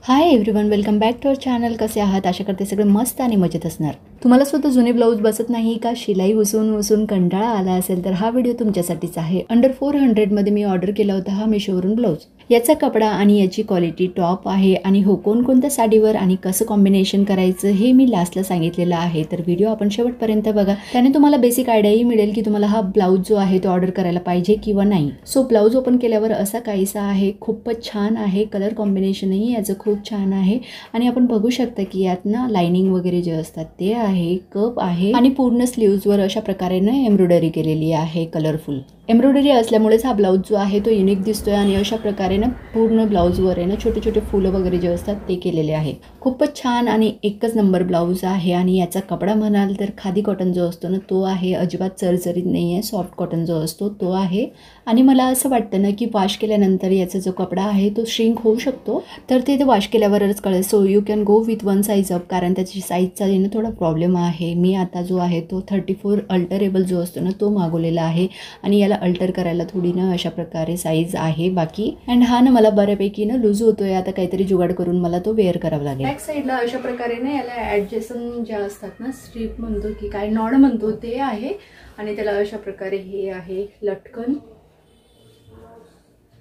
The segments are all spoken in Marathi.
High everyone, welcome back to our channel. कसे आहात? आशा करते सगळे मस्त आणि मजेत असणार. तुम्हाला स्वतः जुने ब्लाऊज बसत नाही का? शिलाई उसून कंटाळा आला असेल तर हा व्हिडिओ तुमच्यासाठीच आहे. अंडर 400 मध्ये मी ऑर्डर केला होता हा मिशोवरून ब्लाऊज. याचा कपडा आणि याची क्वालिटी टॉप आहे आणि हो कोणकोणत्या साडीवर आणि कसं कॉम्बिनेशन करायचं हे मी लास्टला सांगितलेलं आहे. तर व्हिडिओ आपण शेवटपर्यंत बघा, त्याने तुम्हाला बेसिक आयडियाही मिळेल की तुम्हाला हा ब्लाऊज जो आहे तो ऑर्डर करायला पाहिजे किंवा नाही. सो ब्लाऊज ओपन केल्यावर असा काहीसा आहे. खूपच छान आहे. कलर कॉम्बिनेशनही याचं खूप छान आहे आणि आपण बघू शकता की यात ना लाइनिंग वगैरे जे असतात ते आहे, कप आहे आणि पूर्ण स्लीव्जवर अशा प्रकारे ना एम्ब्रॉयडरी केलेली आहे. कलरफुल एम्ब्रॉयडरी असल्यामुळेच हा ब्लाऊज जो आहे तो युनिक दिसतोय आणि अशा प्रकारे ना पूर्ण ब्लाऊजवर आहे ना छोटे छोटे फुलं वगैरे जे असतात ते केलेले आहे. खूपच छान आणि एकच नंबर ब्लाऊज आहे. आणि याचा कपडा म्हणाल तर खादी कॉटन जो असतो ना तो आहे. अजिबात चरचरीत नाही आहे. सॉफ्ट कॉटन जो असतो तो आहे. आणि मला असं वाटतं ना की वॉश केल्यानंतर याचा जो कपडा आहे तो श्रिंक होऊ शकतो, तर ते वॉश केल्यावरच कळेल. So you can go with one size up, कारण त्याची साईजचा ना थोडा प्रॉब्लेम आहे. मी आता जो आहे तो 34 अल्टरेबल जो असतो ना तो मागवलेला आहे आणि याला अल्टर करायला थोडी ना अशा प्रकारे साईज आहे बाकी. अँड हा ना मला बऱ्यापैकी ना लूज होतोय. आता काहीतरी जुगाड करून मला तो वेअर करावा लागेल. बॅक साईडला अशा प्रकारे ना याला ॲडजस्टमेंट ज्या असतात ना, स्ट्रीप म्हणतो की काय नॉड म्हणतो ते आहे. आणि त्याला अशा प्रकारे हे आहे लटकन.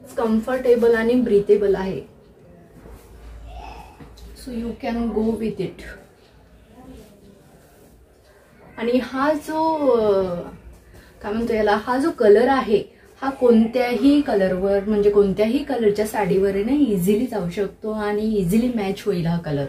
कम्फर्टेबल आणि ब्रीथेबल आहे. So you can go with it. आणि हा जो काय म्हणतो याला, हा जो कलर आहे हा कोणत्याही कलरवर म्हणजे कोणत्याही कलरच्या साडीवर ना इझिली जाऊ शकतो आणि इझिली मॅच होईल हा कलर.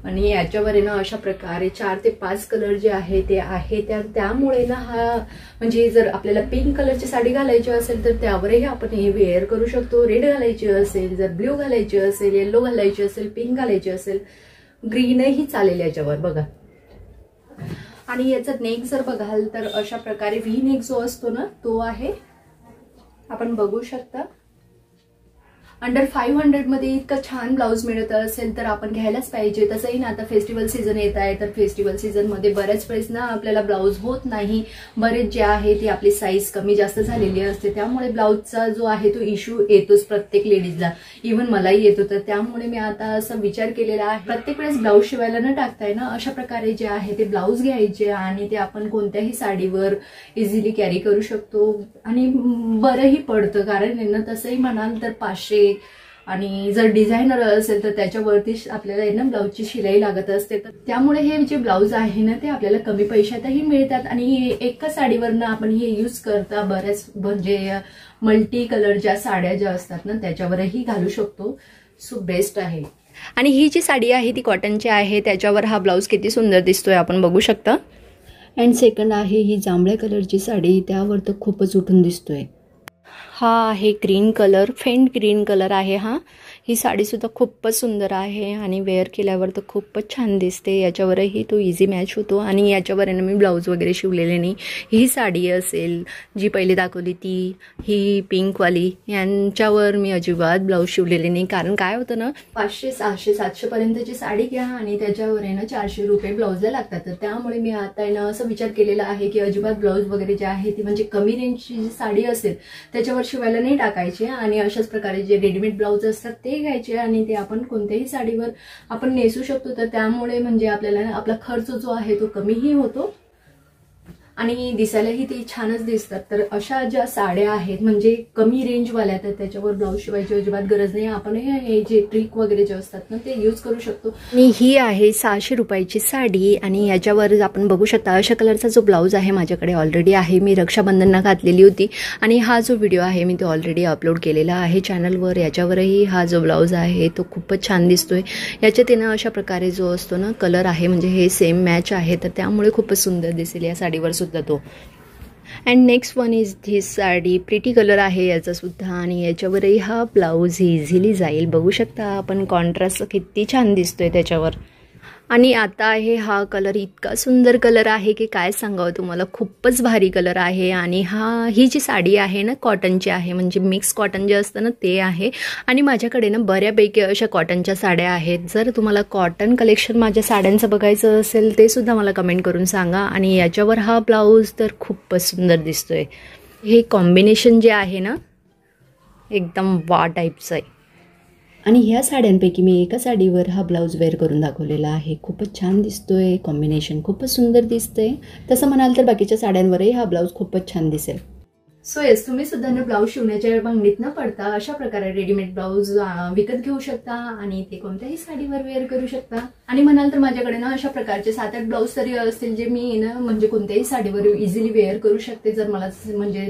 आणि याच्यावर ना अशा प्रकारे 4 ते 5 कलर जे आहे ते आहे. त्यामुळे ना हा म्हणजे जर आपल्याला पिंक कलरची साडी घालायची असेल तर त्यावरही आपण हे वेअर करू शकतो. रेड घालायची असेल, जर ब्ल्यू घालायची असेल, येलो घालायची असेल, पिंक घालायची असेल, ग्रीनही चालेल याच्यावर बघा. आणि याचा नेक जर बघाल तर अशा प्रकारे व्ही नेक जो असतो ना तो आहे. आपण बघू शकता. अंडर 500 मध्ये इतकं छान ब्लाऊज मिळत असेल तर आपण घ्यायलाच पाहिजे. तसंही ना आता फेस्टिवल सीझन येत आहे, तर फेस्टिवल सीझन मध्ये बऱ्याच वेळेस ना आपल्याला ब्लाऊज होत नाही. बरेच जे आहे ती आपली साईज कमी जास्त झालेली असते, त्यामुळे ब्लाऊजचा जो आहे तो इश्यू येतोच प्रत्येक लेडीजला. इव्हन मलाही येतो. तर त्यामुळे मी आता असा विचार केलेला आहे, प्रत्येक वेळेस ब्लाऊज शिवायला न टाकताय ना अशा प्रकारे जे आहे ते ब्लाऊज घ्यायचे आणि ते आपण कोणत्याही साडीवर इझिली कॅरी करू शकतो आणि बरंही पडतं. कारण ना तसंही म्हणाल तर 500 आणि जर डिझायनर असेल तर त्याच्यावरती आपल्याला ना ब्लाऊजची शिलाई लागत असते. तर त्यामुळे हे जे ब्लाऊज आहे ना ते आपल्याला कमी पैशातही मिळतात आणि एका साडीवरनं आपण हे यूज करता बऱ्याच म्हणजे मल्टी कलरच्या साड्या ज्या असतात ना त्याच्यावरही घालू शकतो. सो बेस्ट आहे. आणि ही जी साडी आहे ती कॉटनची आहे. त्याच्यावर हा ब्लाऊज किती सुंदर दिसतोय आपण बघू शकता. अँड सेकंड आहे ही जांभळ्या कलरची साडी, त्यावर तर खूपच उठून दिसतोय. हा आहे green colour, faint green colour आहे हा. ही साडीसुद्धा खूपच सुंदर आहे आणि वेअर केल्यावर तर खूपच छान दिसते. याच्यावरही तो इझी मॅच होतो आणि याच्यावर मी ब्लाऊज वगैरे शिवलेले नाही. ही साडी असेल जी पहिले दाखवली ती, ही पिंकवाली, यांच्यावर मी अजिबात ब्लाऊज शिवलेले नाही. कारण काय होतं ना 500, 600, 700 पर्यंतची साडी घ्या आणि त्याच्यावर आहे ना 400 रुपये ब्लाऊजला लागतात. तर त्यामुळे मी आता आहे ना असं विचार केलेला आहे की अजिबात ब्लाऊज वगैरे जे आहे ती म्हणजे कमी रेंजची जी साडी असेल त्याच्यावर शिवायला नाही टाकायचे आणि अशाच प्रकारे जे रेडीमेड ब्लाऊज असतात ते घ्यायचे आणि ते आपण कोणत्याही साडीवर आपण नेसू शकतो. तर त्यामुळे म्हणजे आपल्याला आपला खर्च जो आहे तो कमीही होतो आणि दिसायलाही ते छानच दिसतात. तर अशा ज्या साड्या आहेत म्हणजे कमी रेंजवाल्या तर त्याच्यावर ब्लाऊज शिवायची अजिबात गरज नाही. आपण हे जे ट्रिक वगैरे जे असतात ना ते यूज करू शकतो. आणि ही आहे 600 रुपयाची साडी आणि याच्यावर आपण बघू शकता अशा कलरचा जो ब्लाऊज आहे माझ्याकडे ऑलरेडी आहे. मी रक्षाबंधनला घातलेली होती आणि हा जो व्हिडिओ आहे मी तो ऑलरेडी अपलोड केलेला आहे चॅनलवर. याच्यावरही हा जो ब्लाऊज आहे तो खूपच छान दिसतोय. याच्यात ना अशा प्रकारे जो असतो ना कलर आहे म्हणजे हे सेम मॅच आहे, तर त्यामुळे खूपच सुंदर दिसेल या साडीवर सुद्धा तो. And next one is this sari. Pretty colour आहे याचा सुद्धा आणि याच्यावरही हा ब्लाऊज इझिली जाईल. बघू शकता आपण कॉन्ट्रास्ट किती छान दिसतोय त्याच्यावर. आणि आता आहे हा कलर इतका सुंदर कलर आहे की काय सांगावं तुम्हाला. खूपच भारी कलर आहे आणि ही जी साडी आहे ना कॉटनची आहे म्हणजे मिक्स कॉटन जे असतं ना ते आहे. आणि माझ्याकडे ना बऱ्यापैकी अशा कॉटनच्या साड्या आहेत. जर तुम्हाला कॉटन कलेक्शन माझ्या साड्यांचं बघायचं असेल ते सुद्धा मला कमेंट करून सांगा. आणि याच्यावर हा ब्लाऊज तर खूपच सुंदर दिसतोय. हे कॉम्बिनेशन जे आहे ना एकदम वा टाईपचं आहे. आणि ह्या साड्यांपैकी मी एका साडीवर हा ब्लाऊज वेअर करून दाखवलेला आहे. खूपच छान दिसतोय, कॉम्बिनेशन खूपच सुंदर दिसतंय. तसं म्हणाल तर बाकीच्या साड्यांवरही हा ब्लाऊज खूपच छान दिसेल. सो येस, तुम्ही सुद्धा ब्लाऊज शिवण्याच्या भांगडीत न पडता अशा प्रकारे रेडीमेड ब्लाऊज विकत घेऊ शकता आणि ते कोणत्याही साडीवर वेअर करू शकता. आणि म्हणाल तर माझ्याकडे ना अशा प्रकारचे 7-8 ब्लाऊज तरी असतील जे मी ना म्हणजे कोणत्याही साडीवर इझिली वेअर करू शकते. जर मला म्हणजे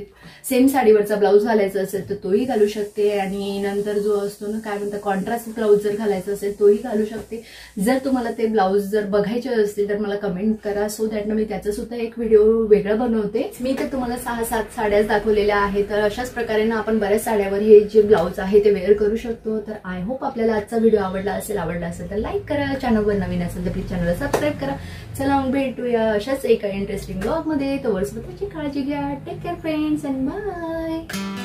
सेम साडीवरचा ब्लाऊज घालायचा असेल तर तोही घालू शकते. आणि नंतर जो असतो ना काय म्हणतात कॉन्ट्रास्ट ब्लाऊज जर घालायचा असेल तोही घालू शकते. जर तुम्हाला ते ब्लाऊज जर बघायचे असतील तर मला कमेंट करा, सो दॅट मी त्याचा सुद्धा एक व्हिडिओ वेगळा बनवते. मी तर तुम्हाला 6-7 साड्याच दाखवलेल्या आहेत. तर अशाच प्रकारे ना आपण बऱ्याच साड्यावर हे जे ब्लाऊज आहे ते वेअर करू शकतो. तर आय होप आपल्याला आजचा व्हिडिओ आवडला असेल तर लाईक करा. चॅनलवर नवीन असेल तर प्लीज चॅनलला सबस्क्राईब करा. चला मग भेटूया अशाच एका इंटरेस्टिंग ब्लॉग मध्ये. तोवर स्वतःची काळजी घ्या. Take care friends and bye.